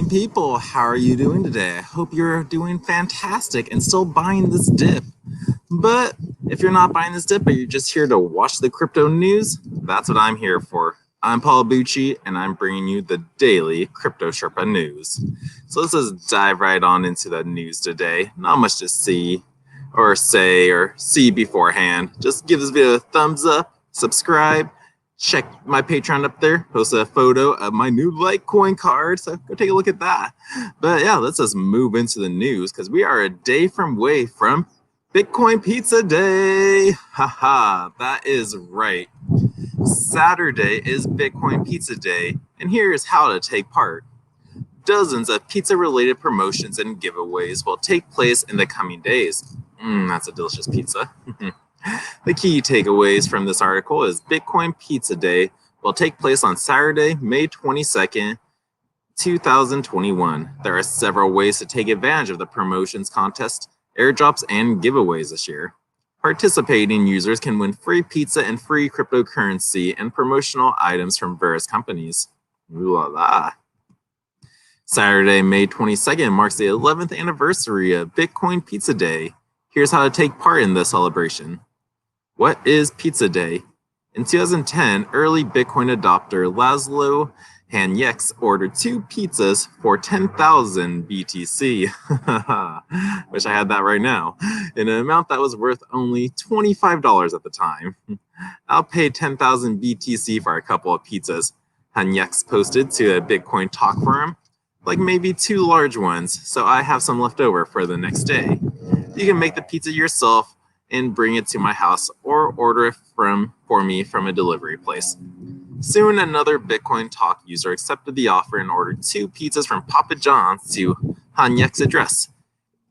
people, how are you doing today? I hope you're doing fantastic and still buying this dip. But if you're not buying this dip, but you're just here to watch the crypto news, that's what I'm here for. I'm Paul Bucci, and I'm bringing you the daily Crypto Sherpa news. So let's just dive right on into the news today. Not much to see or say or see beforehand. Just give this video a thumbs up, subscribe, check my Patreon up there, post a photo of my new Litecoin card, so go take a look at that. But yeah, let's just move into the news because we are a day away from Bitcoin Pizza Day. Haha, that is right. Saturday is Bitcoin Pizza Day, and here's how to take part. Dozens of pizza-related promotions and giveaways will take place in the coming days. That's a delicious pizza. The key takeaways from this article is Bitcoin Pizza Day will take place on Saturday, May 22nd, 2021. There are several ways to take advantage of the promotions, contests, airdrops, and giveaways this year. Participating users can win free pizza and free cryptocurrency and promotional items from various companies. Ooh la la. Saturday, May 22nd marks the 11th anniversary of Bitcoin Pizza Day. Here's how to take part in the celebration. What is Pizza Day? In 2010, early Bitcoin adopter Laszlo Hanyecz ordered 2 pizzas for 10,000 BTC. Wish I had that right now. In an amount that was worth only $25 at the time. I'll pay 10,000 BTC for a couple of pizzas, Hanyecz posted to a Bitcoin talk forum. Like maybe 2 large ones, so I have some left over for the next day. You can make the pizza yourself and bring it to my house or order it for me from a delivery place. Soon, another Bitcoin Talk user accepted the offer and ordered 2 pizzas from Papa John's to Hanyec's address.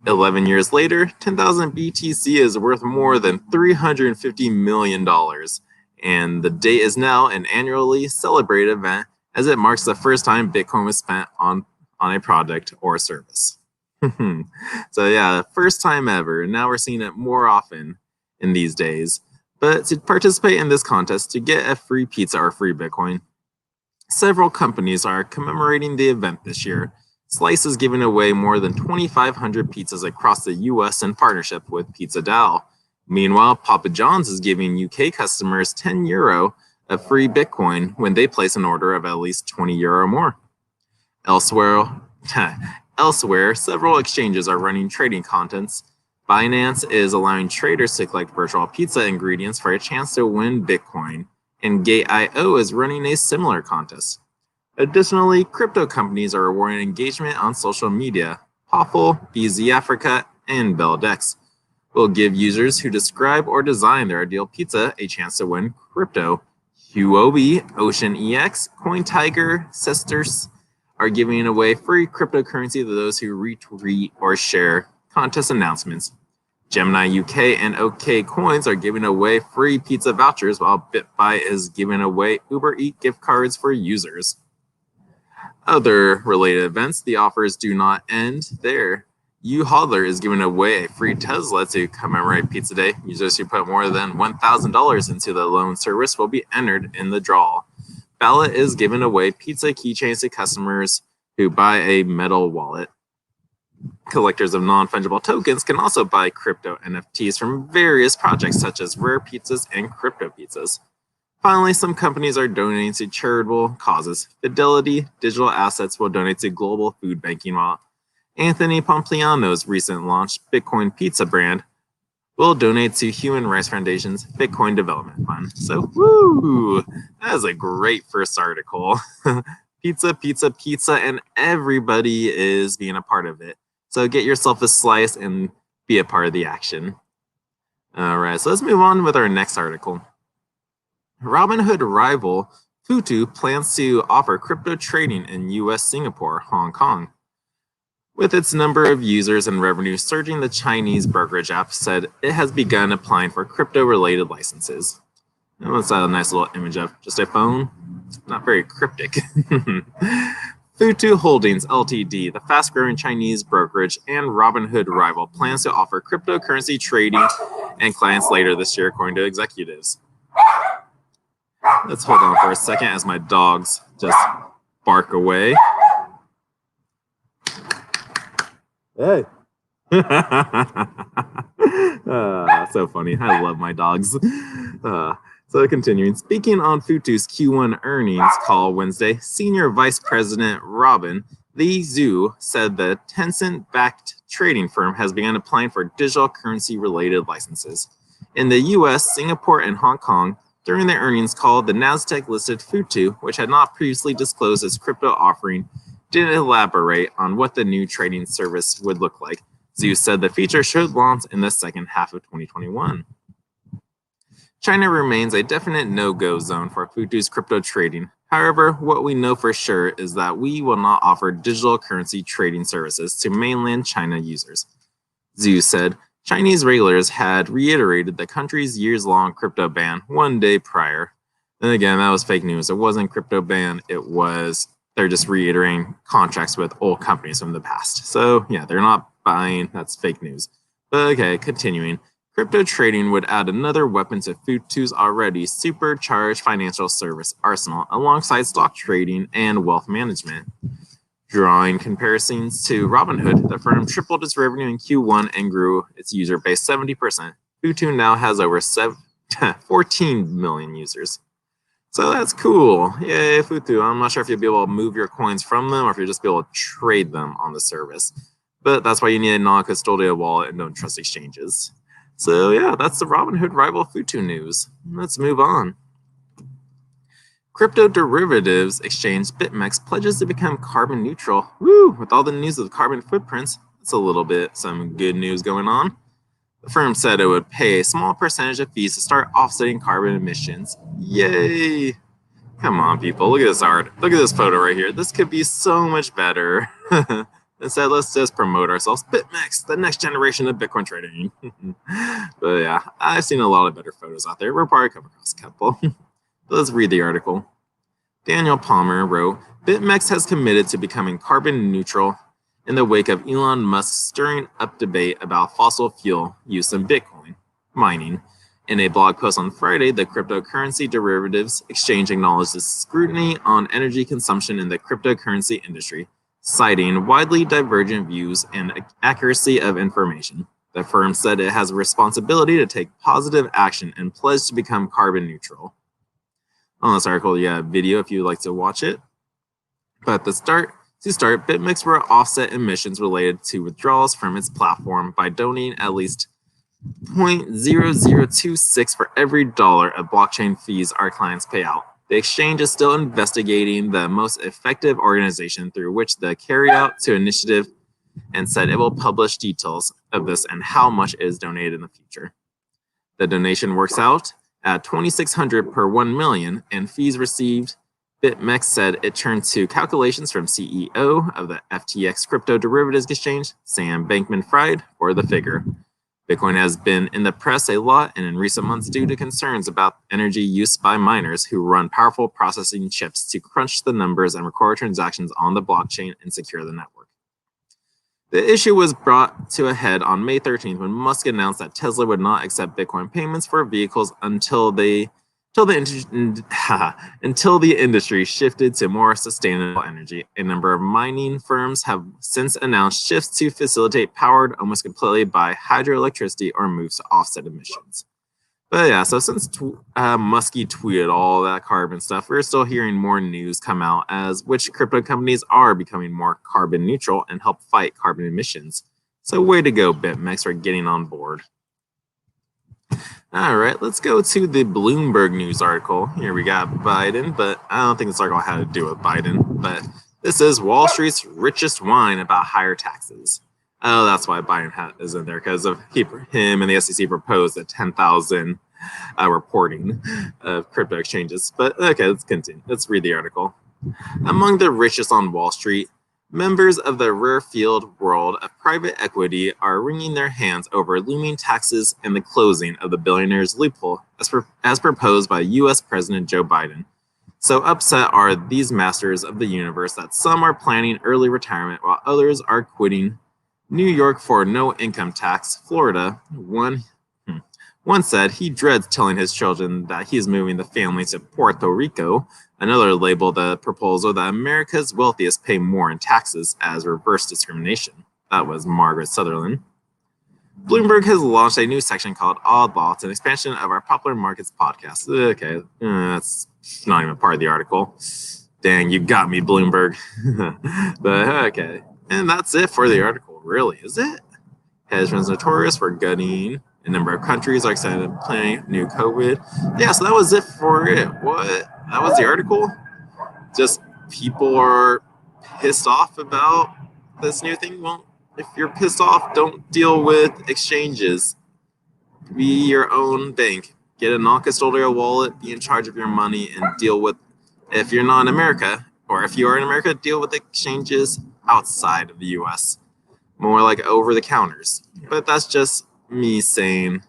11 years later, 10,000 BTC is worth more than $350 million, and the date is now an annually celebrated event as it marks the first time Bitcoin was spent on a product or service. So yeah, first time ever, and now we're seeing it more often in these days. But to participate in this contest to get a free pizza or free Bitcoin, several companies are commemorating the event this year. Slice is giving away more than 2,500 pizzas across the US in partnership with Pizza DAO. Meanwhile, Papa John's is giving UK customers €10 of free Bitcoin when they place an order of at least €20 or more. Elsewhere, several exchanges are running trading contests. Binance is allowing traders to collect virtual pizza ingredients for a chance to win Bitcoin, and Gate.io is running a similar contest. Additionally, crypto companies are rewarding engagement on social media. Uphold, BZ Africa, and Belledex will give users who describe or design their ideal pizza a chance to win crypto. Huobi, OceanEX, CoinTiger, Cesters are giving away free cryptocurrency to those who retweet or share contest announcements. Gemini UK and OK Coins are giving away free pizza vouchers, while BitBuy is giving away Uber Eats gift cards for users. Other related events, the offers do not end there. U-Hodler is giving away a free Tesla to commemorate Pizza Day. Users who put more than $1,000 into the loan service will be entered in the draw. Ballot is giving away pizza keychains to customers who buy a metal wallet. Collectors of non-fungible tokens can also buy crypto NFTs from various projects such as Rare Pizzas and Crypto Pizzas. Finally, some companies are donating to charitable causes. Fidelity Digital Assets will donate to global food banking, while Anthony Pompliano's recent launched Bitcoin Pizza brand will donate to Human Rights Foundation's Bitcoin Development Fund. So, woo! That is a great first article. Pizza, pizza, pizza, and everybody is being a part of it. So get yourself a slice and be a part of the action. All right, so let's move on with our next article. Robinhood rival Futu plans to offer crypto trading in US, Singapore, Hong Kong. With its number of users and revenue surging, the Chinese brokerage app said it has begun applying for crypto-related licenses. That was a nice little image of just a phone. Not very cryptic. Futu Holdings Ltd, the fast-growing Chinese brokerage and Robinhood rival, plans to offer cryptocurrency trading and clients later this year, according to executives. Let's hold on for a second as my dogs just bark away. Hey. So funny. I love my dogs. So continuing, speaking on Futu's Q1 earnings call Wednesday, Senior Vice President Robin Lee Zhu said the Tencent-backed trading firm has begun applying for digital currency-related licenses. In the U.S., Singapore, and Hong Kong, during the earnings call, the Nasdaq-listed Futu, which had not previously disclosed its crypto offering, didn't elaborate on what the new trading service would look like. Zhu said the feature should launch in the second half of 2021. China remains a definite no-go zone for Futu's crypto trading. However, what we know for sure is that we will not offer digital currency trading services to mainland China users. Zhu said Chinese regulators had reiterated the country's years-long crypto ban one day prior. And again, that was fake news. It wasn't crypto ban. They're just reiterating contracts with old companies from the past. So yeah, they're not buying. That's fake news. But okay, continuing. Crypto trading would add another weapon to Futu's already supercharged financial service arsenal alongside stock trading and wealth management. Drawing comparisons to Robinhood, the firm tripled its revenue in Q1 and grew its user base 70%. Futu now has over 14 million users. So that's cool. Yay, Futu. I'm not sure if you'll be able to move your coins from them or if you'll just be able to trade them on the service. But that's why you need a non-custodial wallet and don't trust exchanges. So yeah, that's the Robinhood rival Futu news. Let's move on. Crypto derivatives exchange Bitmex pledges to become carbon neutral. Woo! With all the news of carbon footprints, that's a little bit some good news going on. The firm said it would pay a small percentage of fees to start offsetting carbon emissions. Yay! Come on, people. Look at this art. Look at this photo right here. This could be so much better. Instead, let's just promote ourselves. Bitmex, the next generation of Bitcoin trading. But yeah, I've seen a lot of better photos out there. We'll probably come across a couple. Let's read the article. Daniel Palmer wrote, Bitmex has committed to becoming carbon neutral in the wake of Elon Musk's stirring up debate about fossil fuel use in Bitcoin mining. In a blog post on Friday, the cryptocurrency derivatives exchange acknowledged the scrutiny on energy consumption in the cryptocurrency industry, citing widely divergent views and accuracy of information. The firm said it has a responsibility to take positive action and pledged to become carbon neutral. On this article, you have video if you'd like to watch it. But to start, Bitmex will offset emissions related to withdrawals from its platform by donating at least 0.0026 for every dollar of blockchain fees our clients pay out. The exchange is still investigating the most effective organization through which the carry out to initiative and said it will publish details of this and how much is donated in the future. The donation works out at $2,600 per 1 million and fees received. Bitmex said it turned to calculations from CEO of the FTX crypto derivatives exchange, Sam Bankman-Fried, for the figure. Bitcoin has been in the press a lot and in recent months due to concerns about energy use by miners who run powerful processing chips to crunch the numbers and record transactions on the blockchain and secure the network. The issue was brought to a head on May 13th when Musk announced that Tesla would not accept Bitcoin payments for vehicles until the industry shifted to more sustainable energy. A number of mining firms have since announced shifts to facilitate powered almost completely by hydroelectricity or moves to offset emissions. But yeah, so since Muskie tweeted all that carbon stuff, we're still hearing more news come out as which crypto companies are becoming more carbon neutral and help fight carbon emissions. So way to go, Bitmex, for getting on board. All right, let's go to the Bloomberg news article. Here we got Biden, but I don't think this article had to do with Biden. But this is Wall Street's richest whine about higher taxes. Oh, that's why Biden is in there, because of him and the SEC proposed a 10,000 reporting of crypto exchanges. But okay, let's continue. Let's read the article. Among the richest on Wall Street, members of the rare-field world of private equity are wringing their hands over looming taxes and the closing of the billionaire's loophole as proposed by U.S. President Joe Biden. So upset are these masters of the universe that some are planning early retirement while others are quitting New York for no income tax. Florida, one said he dreads telling his children that he is moving the family to Puerto Rico. Another labeled the proposal that America's wealthiest pay more in taxes as reverse discrimination. That was Margaret Sutherland. Bloomberg has launched a new section called Oddball. It's an expansion of our Popular Markets podcast. Okay, that's not even part of the article. Dang, you got me, Bloomberg. But okay, and that's it for the article. Really, is it? Hedge funds notorious for gutting. A number of countries are excited to plan new COVID. Yeah, so that was it for it. What? That was the article? Just people are pissed off about this new thing? Well, if you're pissed off, don't deal with exchanges. Be your own bank. Get a non-custodial wallet, be in charge of your money, and deal with, if you're not in America, or if you are in America, deal with exchanges outside of the US. More like over the counters. But that's just me saying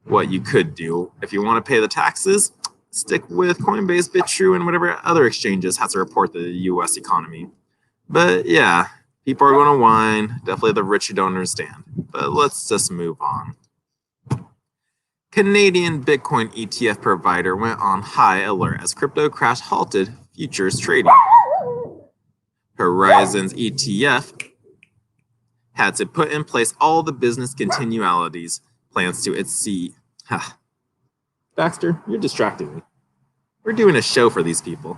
what you could do. If you want to pay the taxes, stick with Coinbase, BitTrue, and whatever other exchanges have to report the US economy. But yeah, people are going to whine. Definitely the rich who don't understand. But let's just move on. Canadian Bitcoin ETF provider went on high alert as crypto crash halted futures trading. Horizon's ETF had to put in place all the business continualities plans to its CEO. Baxter, you're distracting me. We're doing a show for these people.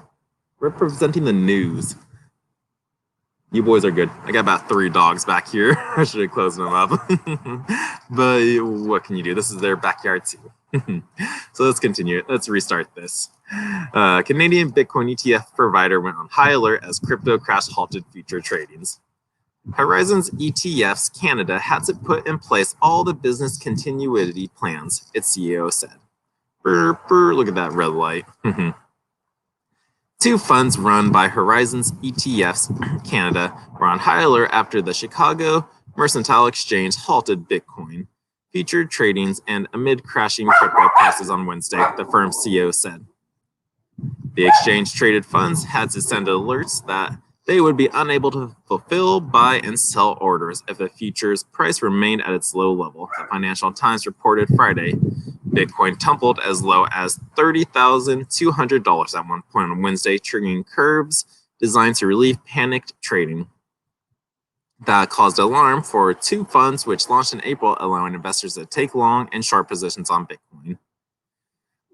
We're presenting the news. You boys are good. I got about 3 dogs back here. I should have closed them up. But what can you do? This is their backyard too. So let's continue. Let's restart this. Canadian Bitcoin ETF provider went on high alert as crypto crash halted future tradings. Horizon's ETFs Canada had to put in place all the business continuity plans, its CEO said. Look at that red light. 2 funds run by Horizon's ETFs Canada were on high alert after the Chicago Mercantile Exchange halted Bitcoin featured tradings and amid crashing crypto prices on Wednesday, the firm's CEO said. The exchange traded funds had to send alerts that they would be unable to fulfill, buy, and sell orders if the futures price remained at its low level, the Financial Times reported Friday. Bitcoin tumbled as low as $30,200 at one point on Wednesday, triggering curves designed to relieve panicked trading. That caused alarm for 2 funds which launched in April, allowing investors to take long and short positions on Bitcoin.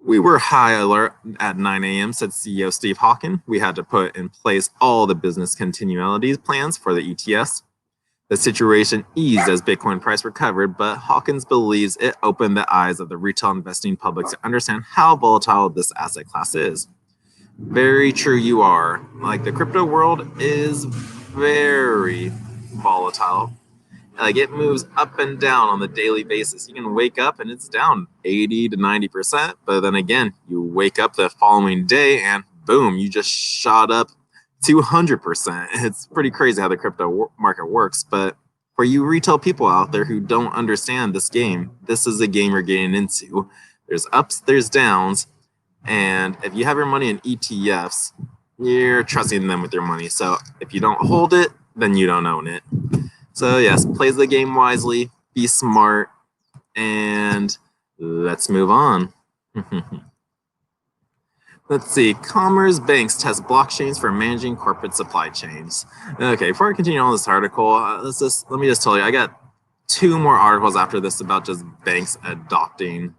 We were high alert at 9 a.m., said CEO Steve Hawken. We had to put in place all the business continuity plans for the ETFs. The situation eased as Bitcoin price recovered, but Hawkins believes it opened the eyes of the retail investing public to understand how volatile this asset class is. Very true you are. Like, the crypto world is very volatile. Like, it moves up and down on the daily basis. You can wake up and it's down 80 to 90%, but then again, you wake up the following day and boom, you just shot up 200%. It's pretty crazy how the crypto market works, but for you retail people out there who don't understand this game, this is a game you're getting into. There's ups, there's downs, and if you have your money in ETFs, you're trusting them with your money. So if you don't hold it, then you don't own it. So yes, play the game wisely, be smart, and let's move on. Let's see, Commerce Banks test blockchains for managing corporate supply chains. Okay, before I continue on this article, let me just tell you, I got 2 more articles after this about just banks adopting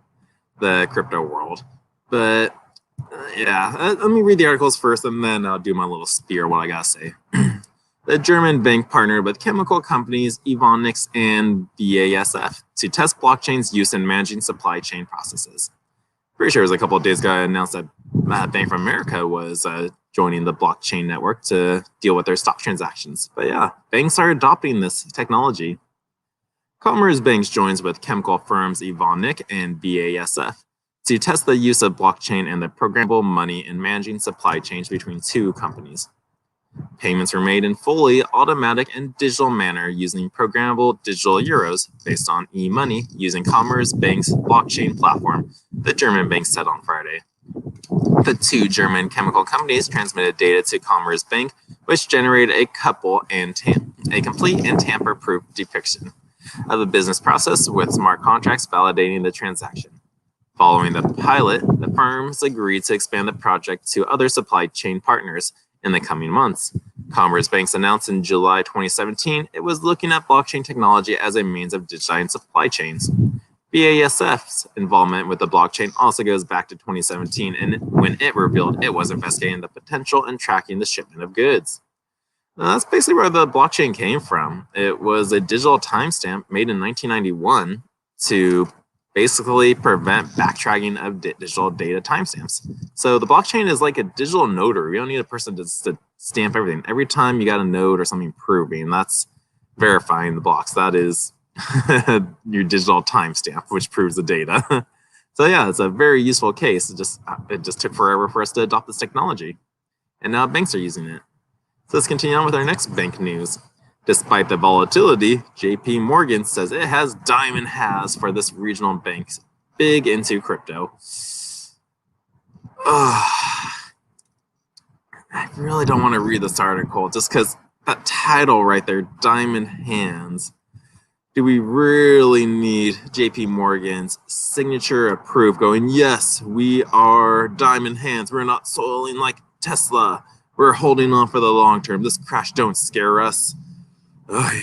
the crypto world. But yeah, let me read the articles first, and then I'll do my little spiel, what I gotta say. The German bank partnered with chemical companies Evonik and BASF to test blockchain's use in managing supply chain processes. Pretty sure it was a couple of days ago I announced that Bank of America was joining the blockchain network to deal with their stock transactions. But yeah, banks are adopting this technology. Commerce Banks joins with chemical firms Evonik and BASF to test the use of blockchain and the programmable money in managing supply chains between 2 companies. Payments were made in fully automatic and digital manner using programmable digital euros based on e-money using Commerce Bank's blockchain platform, the German bank said on Friday. The 2 German chemical companies transmitted data to Commerce Bank, which generated a complete and tamper-proof depiction of the business process with smart contracts validating the transaction. Following the pilot, the firms agreed to expand the project to other supply chain partners in the coming months. Commerce Banks announced in July 2017 it was looking at blockchain technology as a means of digitizing supply chains. BASF's involvement with the blockchain also goes back to 2017, and when it revealed it was investigating the potential and tracking the shipment of goods. Now, that's basically where the blockchain came from. It was a digital timestamp made in 1991 to basically prevent backtracking of digital data timestamps. So the blockchain is like a digital notary. You don't need a person to stamp everything. Every time you got a node or something proving, that's verifying the blocks. That is your digital timestamp, which proves the data. So yeah, it's a very useful case. It just took forever for us to adopt this technology, and now banks are using it. So let's continue on with our next bank news. Despite the volatility, JP Morgan says it has diamond hands for this regional bank big into crypto. I really don't want to read this article just because that title right there, diamond hands. Do we really need JP Morgan's signature approved going, yes, we are diamond hands. We're not soiling like Tesla. We're holding on for the long term. This crash don't scare us. Ugh.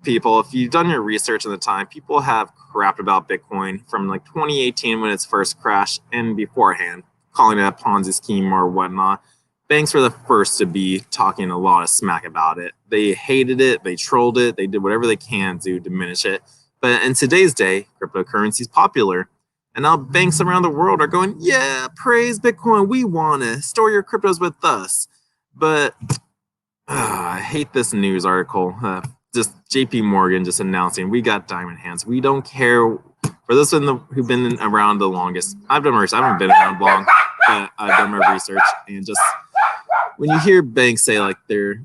People, if you've done your research in the time, people have crapped about Bitcoin from like 2018 when its first crashed and beforehand, calling it a Ponzi scheme or whatnot. Banks were the first to be talking a lot of smack about it. They hated it, they trolled it, they did whatever they can to diminish it. But in today's day, cryptocurrency is popular. And now banks around the world are going, yeah, praise Bitcoin, we want to store your cryptos with us. But I hate this news article. Just JP Morgan just announcing we got diamond hands. We don't care. For those who've been around the longest, I've done research. I haven't been around long, but I've done my research. And just when you hear banks say like they're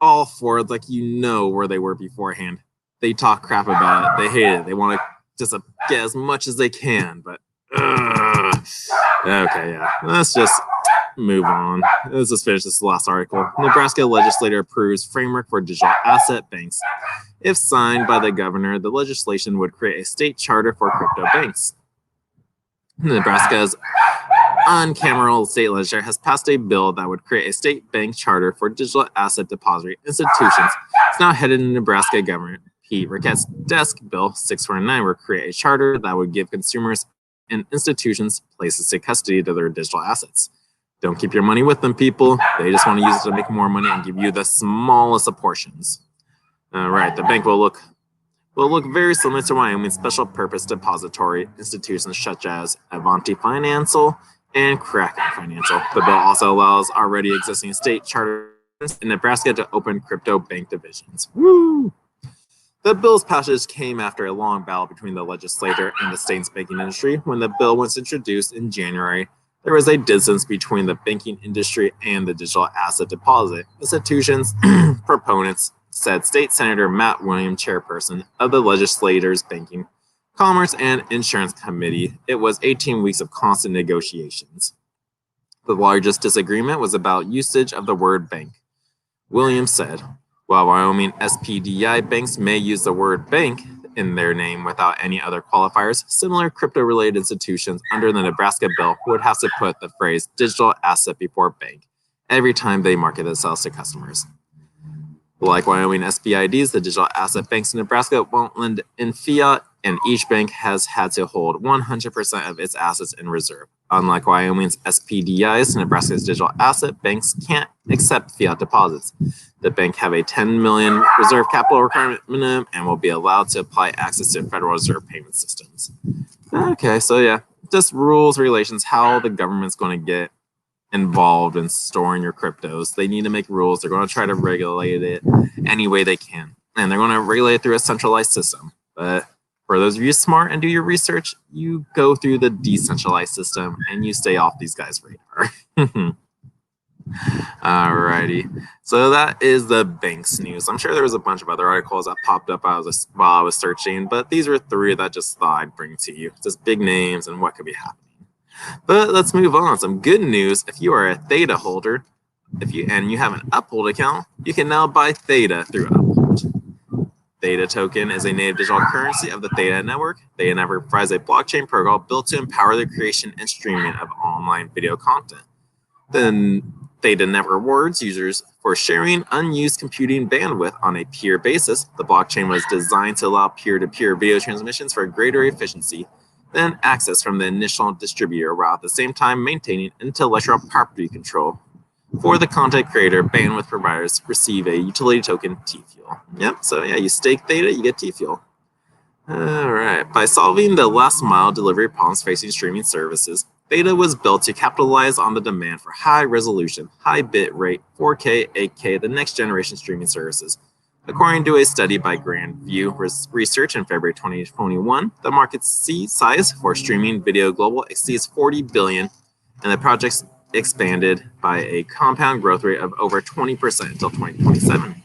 all for it, like you know where they were beforehand. They talk crap about it. They hate it. They want to just get as much as they can. But okay, yeah. Let's just move on. Let's just finish this last article. Nebraska legislator approves framework for digital asset banks. If signed by the governor, the legislation would create a state charter for crypto banks. Nebraska's uncameral state legislature has passed a bill that would create a state bank charter for digital asset depository institutions. It's now headed to Nebraska Governor Pete Ricketts' desk. Bill 649 would create a charter that would give consumers and institutions places to custody to their digital assets. Don't keep your money with them, people. They just want to use it to make more money and give you the smallest of portions. All right, the bank will look very similar to Wyoming's special purpose depository institutions such as Avanti Financial and Kraken Financial. The bill also allows already existing state charters in Nebraska to open crypto bank divisions. Woo! The bill's passage came after a long battle between the legislature and the state's banking industry. When the bill was introduced in January, there was a distance between the banking industry and the digital asset deposit institutions. Proponents said State Senator Matt Williams, chairperson of the legislature's Banking, Commerce, and Insurance Committee. It was 18 weeks of constant negotiations. The largest disagreement was about usage of the word bank. Williams said, while Wyoming SPDI banks may use the word bank in their name without any other qualifiers, similar crypto-related institutions under the Nebraska bill would have to put the phrase digital asset before bank every time they market themselves to customers. Like Wyoming SPIDs, the digital asset banks in Nebraska won't lend in fiat, and each bank has had to hold 100% of its assets in reserve. Unlike Wyoming's SPDIs, Nebraska's digital asset banks can't accept fiat deposits. The bank have a $10 million reserve capital requirement minimum and will be allowed to apply access to Federal Reserve payment systems. Okay, so yeah, just rules, regulations, how the government's going to get involved in storing your cryptos. They need to make rules. They're going to try to regulate it any way they can. And they're going to regulate it through a centralized system. But for those of you smart and do your research, you go through the decentralized system and you stay off these guys' radar. Alrighty, so that is the banks news. I'm sure there was a bunch of other articles that popped up while I was searching, but these were three that I just thought I'd bring to you. Just big names and what could be happening. But let's move on. Some good news. If you are a Theta holder, and you have an Uphold account, you can now buy Theta through Uphold. Theta token is a native digital currency of the Theta network. Theta network provides a blockchain protocol built to empower the creation and streaming of online video content. Then Theta Net rewards users for sharing unused computing bandwidth on a peer basis. The blockchain was designed to allow peer-to-peer video transmissions for greater efficiency than access from the initial distributor, while at the same time maintaining intellectual property control. For the content creator, bandwidth providers receive a utility token, T-Fuel. Yep, so yeah, you stake Theta, you get T-Fuel. All right, by solving the last mile delivery problems facing streaming services, Theta was built to capitalize on the demand for high resolution, high bit rate, 4K, 8K, the next generation streaming services. According to a study by Grand View Research in February 2021, the market size for streaming video global exceeds 40 billion, and the project's expanded by a compound growth rate of over 20% until 2027.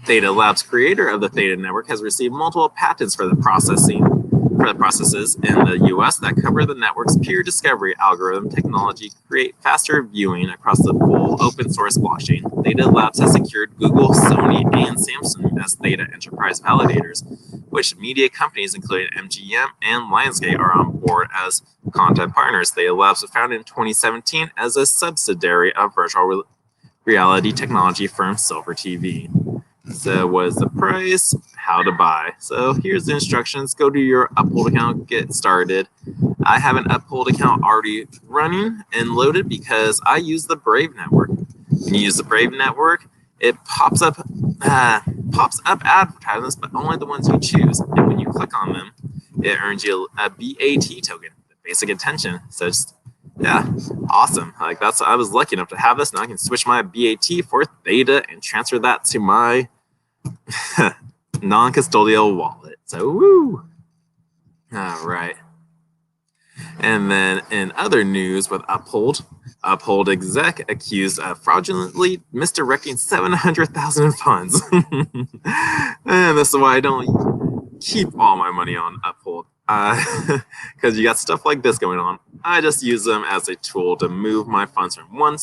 Theta Labs, creator of the Theta network, has received multiple patents for the processes in the US that cover the network's peer discovery algorithm technology to create faster viewing across the full open source blockchain. Theta Labs has secured Google, Sony, and Samsung as Theta enterprise validators, which media companies including MGM and Lionsgate are on board as content partners. Theta Labs was founded in 2017 as a subsidiary of virtual reality technology firm Silver TV. So what is the price? How to buy. So here's the instructions. Go to your Uphold account, get started. I have an Uphold account already running and loaded because I use the Brave network. When you use the Brave network, it pops up advertisements, but only the ones you choose. And when you click on them, it earns you a BAT token, the basic attention. So it's yeah, awesome. Like I was lucky enough to have this. Now I can switch my BAT for Theta and transfer that to my non-custodial wallet. So woo! All right. And then in other news with Uphold exec accused of fraudulently misdirecting 700,000 in funds. And this is why I don't keep all my money on Uphold. Because you got stuff like this going on. I just use them as a tool to move my funds from one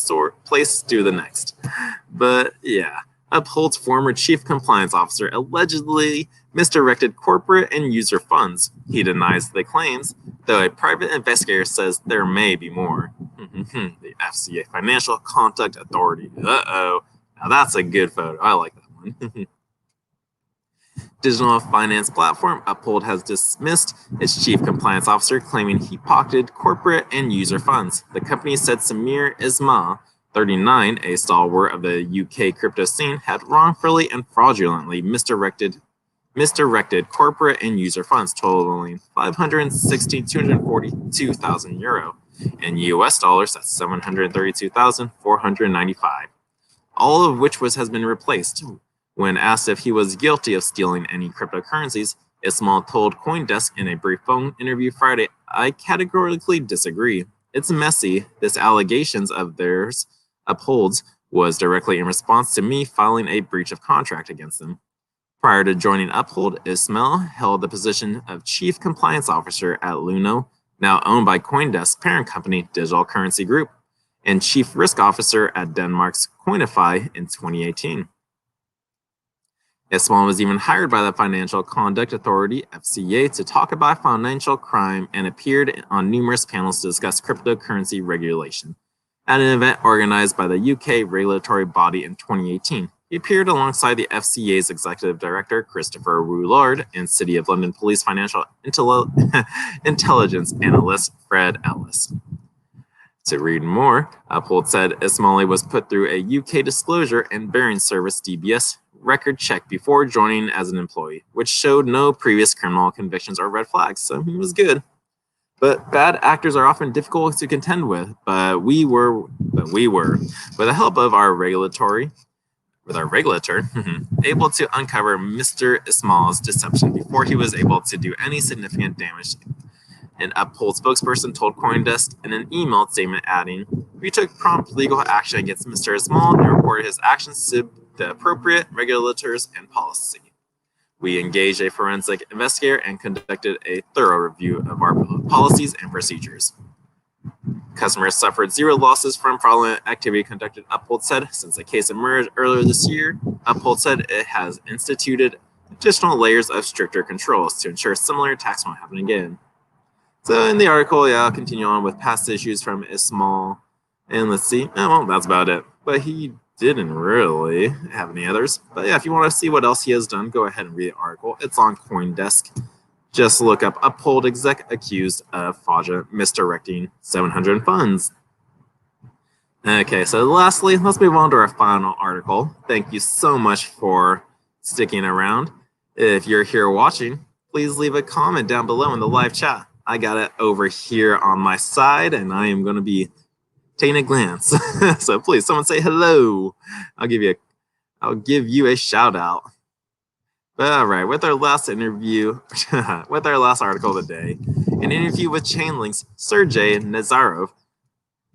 place to the next. But yeah, Uphold's former chief compliance officer allegedly misdirected corporate and user funds. He denies the claims, though a private investigator says there may be more. The FCA, Financial Conduct Authority. Uh-oh. Now that's a good photo. I like that one. Digital finance platform Uphold has dismissed its chief compliance officer, claiming he pocketed corporate and user funds. The company said Samir Ismail, 39, a stalwart of the UK crypto scene, had wrongfully and fraudulently misdirected corporate and user funds totaling 242,000 euro. In US dollars, that's 732,495, all of which has been replaced. When asked if he was guilty of stealing any cryptocurrencies, Ismail told CoinDesk in a brief phone interview Friday, "I categorically disagree. It's messy. This allegations of theirs, Uphold's, was directly in response to me filing a breach of contract against them." Prior to joining Uphold, Ismail held the position of Chief Compliance Officer at Luno, now owned by CoinDesk's parent company, Digital Currency Group, and Chief Risk Officer at Denmark's Coinify in 2018. Ismail was even hired by the Financial Conduct Authority, FCA, to talk about financial crime and appeared on numerous panels to discuss cryptocurrency regulation. At an event organized by the UK regulatory body in 2018, he appeared alongside the FCA's Executive Director, Christopher Woolard, and City of London Police Financial Intelligence Analyst, Fred Ellis. To read more, Uphold said Ismail was put through a UK disclosure and bearing service DBS record check before joining as an employee, which showed no previous criminal convictions or red flags, so he was good. But bad actors are often difficult to contend with, but we were, with the help of our regulator, able to uncover Mr. Ismail's deception before he was able to do any significant damage. An Uphold spokesperson told CoinDesk in an emailed statement, adding, "We took prompt legal action against Mr. Ismail and reported his actions to the appropriate regulators and policy. We engaged a forensic investigator and conducted a thorough review of our policies and procedures. Customers suffered zero losses from fraudulent activity conducted," Uphold said. Since the case emerged earlier this year, Uphold said it has instituted additional layers of stricter controls to ensure similar attacks won't happen again. So in the article, I'll continue on with past issues from Ismail. And let's see. Oh, well, that's about it. But he didn't really have any others. But yeah, if you want to see what else he has done, go ahead and read the article. It's on CoinDesk. Just look up Uphold exec accused of fraudulent misdirecting 700 funds. Okay, so lastly, let's move on to our final article. Thank you so much for sticking around. If you're here watching, please leave a comment down below in the live chat. I got it over here on my side, and I am going to be taking a glance. So please, someone say hello. I'll give you a shout out. But all right, with our last interview, with our last article of the day, an interview with Chainlink's Sergey Nazarov.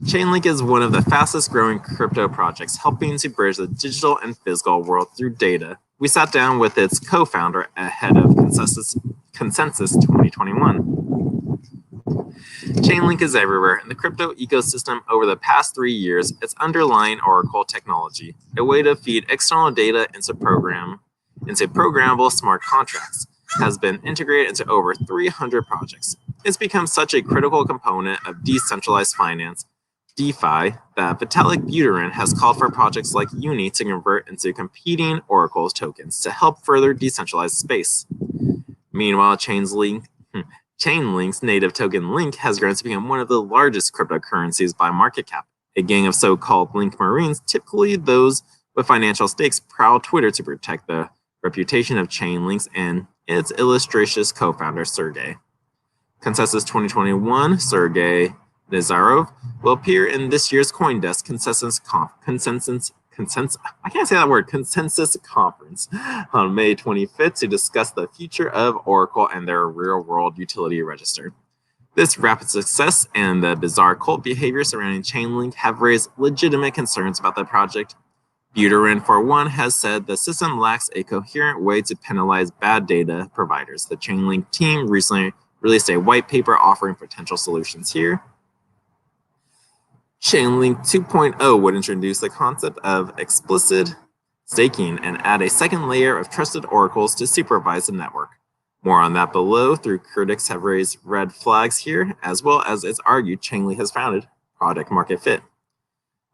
Chainlink is one of the fastest growing crypto projects, helping to bridge the digital and physical world through data. We sat down with its co-founder ahead of Consensus 2021. Chainlink is everywhere in the crypto ecosystem. Over the past 3 years, its underlying Oracle technology, a way to feed external data into programmable smart contracts, has been integrated into over 300 projects. It's become such a critical component of decentralized finance, DeFi, that Vitalik Buterin has called for projects like Uni to convert into competing Oracle tokens to help further decentralize space. Meanwhile, Chainlink's native token Link has grown to become one of the largest cryptocurrencies by market cap. A gang of so-called Link Marines, typically those with financial stakes, prowl Twitter to protect the reputation of Chainlinks and its illustrious co-founder, Sergey. Consensus 2021, Sergey Nazarov will appear in this year's CoinDesk Consensus Conference on May 25th to discuss the future of Oracle and their real-world utility register. This rapid success and the bizarre cult behavior surrounding Chainlink have raised legitimate concerns about the project. Buterin, for one, has said the system lacks a coherent way to penalize bad data providers. The Chainlink team recently released a white paper offering potential solutions here. Chainlink 2.0 would introduce the concept of explicit staking and add a second layer of trusted oracles to supervise the network. More on that below, through critics have raised red flags here, as well as it's argued Chainlink has founded product market fit.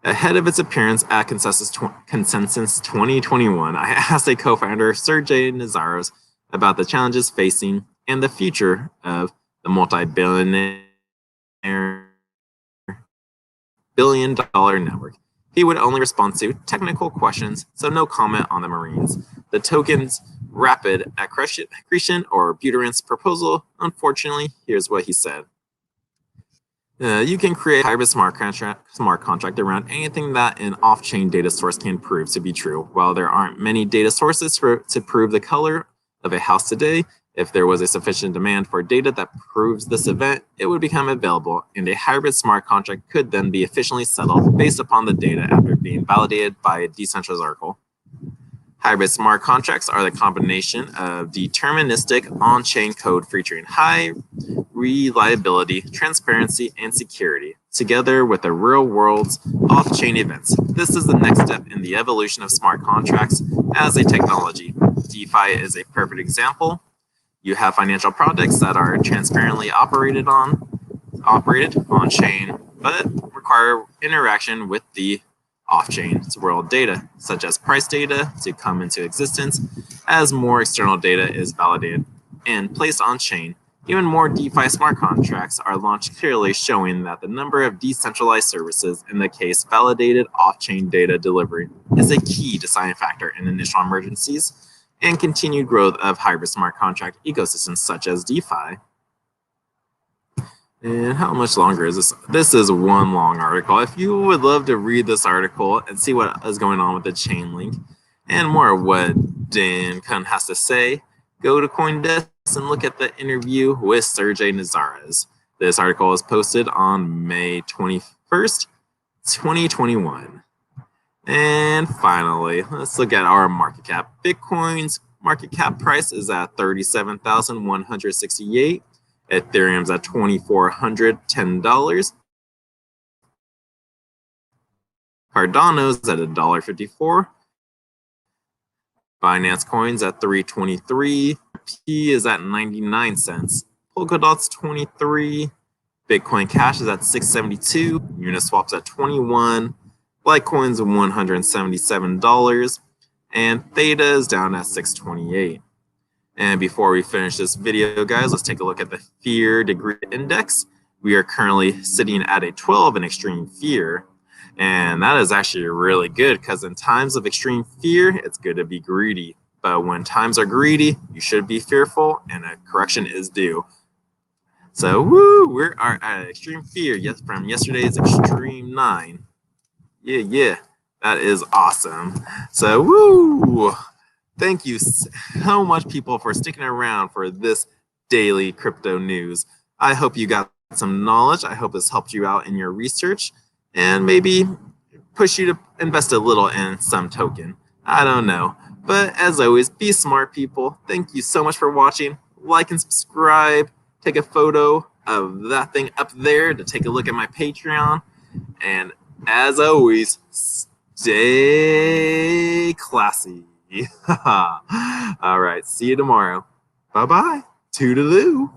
Ahead of its appearance at Consensus 2021, I asked a co-founder, Sergey Nazarov, about the challenges facing and the future of the multi-billion-dollar network. He would only respond to technical questions, so no comment on the Marines, the token's rapid accretion, or Buterin's proposal. Unfortunately, here's what he said. You can create a hybrid smart contract around anything that an off-chain data source can prove to be true. While there aren't many data sources to prove the color of a house today, if there was a sufficient demand for data that proves this event, it would become available, and a hybrid smart contract could then be efficiently settled based upon the data after being validated by a decentralized oracle. Hybrid smart contracts are the combination of deterministic on-chain code featuring high reliability, transparency, and security, together with the real world's off-chain events. This is the next step in the evolution of smart contracts as a technology. DeFi is a perfect example. You have financial products that are transparently operated on-chain, but require interaction with the off-chain world data, such as price data, to come into existence. As more external data is validated and placed on-chain, even more DeFi smart contracts are launched, clearly showing that the number of decentralized services, in the case validated off-chain data delivery, is a key deciding factor in initial emergencies and continued growth of hybrid smart contract ecosystems such as DeFi. And how much longer is this? This is one long article. If you would love to read this article and see what is going on with the Chainlink and more of what Dan Kun has to say, go to CoinDesk and look at the interview with Sergey Nazarov. This article was posted on May 21st, 2021. And finally, let's look at our market cap. Bitcoin's market cap price is at $37,168. Ethereum's at $2,410. Cardano's at $1.54. Binance Coin's at $3.23. P is at 99 cents. Polkadot's 23. Bitcoin Cash is at 672, Uniswap's at 21, Litecoin's $177, and Theta is down at 628. And before we finish this video, guys, let's take a look at the fear degree index. We are currently sitting at a 12 in extreme fear. And that is actually really good because in times of extreme fear, it's good to be greedy. But when times are greedy, you should be fearful and a correction is due. So, woo, we are at extreme fear from yesterday's extreme 9. Yeah, that is awesome. So, woo, thank you so much, people, for sticking around for this daily crypto news. I hope you got some knowledge. I hope this helped you out in your research and maybe push you to invest a little in some token. I don't know. But as always, be smart, people. Thank you so much for watching. Like and subscribe. Take a photo of that thing up there to take a look at my Patreon. And as always, stay classy. All right, see you tomorrow. Bye-bye. Toodaloo.